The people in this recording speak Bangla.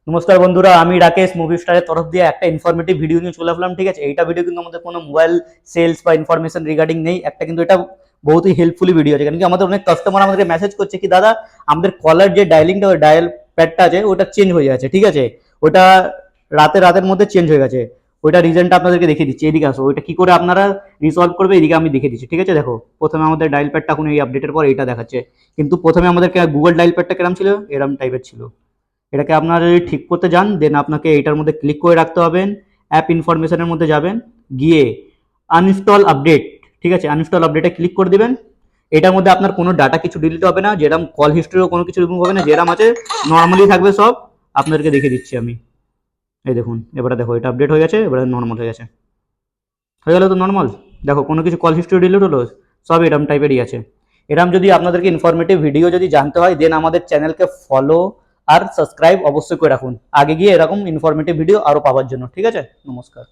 নমস্কার বন্ধুরা, আমি রাকেশ মুভি স্টারের তরফ দিয়ে একটা ইনফরমেটিভ ভিডিও নিয়ে চলে আসলাম। ঠিক আছে, এইটা ভিডিও কিন্তু আমাদের কোনো মোবাইল সেলস বা ইনফরমেশন রিগার্ডিং নেই। একটা কিন্তু এটা বহুতই হেল্পফুলি ভিডিও আছে, কারণ কি আমাদের অনেক কাস্টমার আমাদেরকে মেসেজ করছে কি দাদা আমাদের কলার যে ডায়ালিংটা ডায়াল প্যাডটা আছে ওটা চেঞ্জ হয়ে যাচ্ছে। ঠিক আছে, ওটা রাতের মধ্যে চেঞ্জ হয়ে গেছে। ওইটা রিজনটা আপনাদেরকে দেখিয়ে দিচ্ছি, এদিকে আসো। ওইটা কি করে আপনারা রিসলভ করবে এদিকে আমি দেখিয়ে দিচ্ছি। ঠিক আছে, দেখো প্রথমে আমাদের ডায়াল প্যাডটা এখন এই আপডেটের পর এইটা দেখাচ্ছে, কিন্তু প্রথমে আমাদেরকে গুগল ডায়াল প্যাডটা কেরাম ছিল, এরম টাইপের ছিল। এটাকে আপনারা যদি ঠিক করতে যান দেন আপনাকে এইটার মধ্যে ক্লিক করে রাখতে হবেন। অ্যাপ ইনফরমেশনের মধ্যে যাবেন, গিয়ে আনইনস্টল আপডেট, ঠিক আছে, আনইনস্টল আপডেটে ক্লিক করে দিবেন। এটার মধ্যে আপনার কোনো ডাটা কিছু ডিলিট হবে না, যেরকম কল হিস্ট্রিও কোনো কিছু রিমুভ হবে না, যেরকম আছে নর্মালি থাকবে সব। আপনাদেরকে দেখিয়ে দিচ্ছি আমি। এই দেখুন, এবারে দেখো এটা আপডেট হয়ে গেছে, এবারে নর্মাল হয়ে গেছে। হয়ে গেল তো নর্মাল। দেখো কোনো কিছু কল হিস্ট্রি ডিলিট হলো, সব এরম টাইপেরই আছে। এরম যদি আপনাদেরকে ইনফরমেটিভ ভিডিও যদি জানতে হয় দেন আমাদের চ্যানেলকে ফলো আর সাবস্ক্রাইব অবশ্যই করে রাখুন, আগে গিয়ে এরকম ইনফরমেটিভ ভিডিও আরও পাওয়ার জন্য। ঠিক আছে, নমস্কার।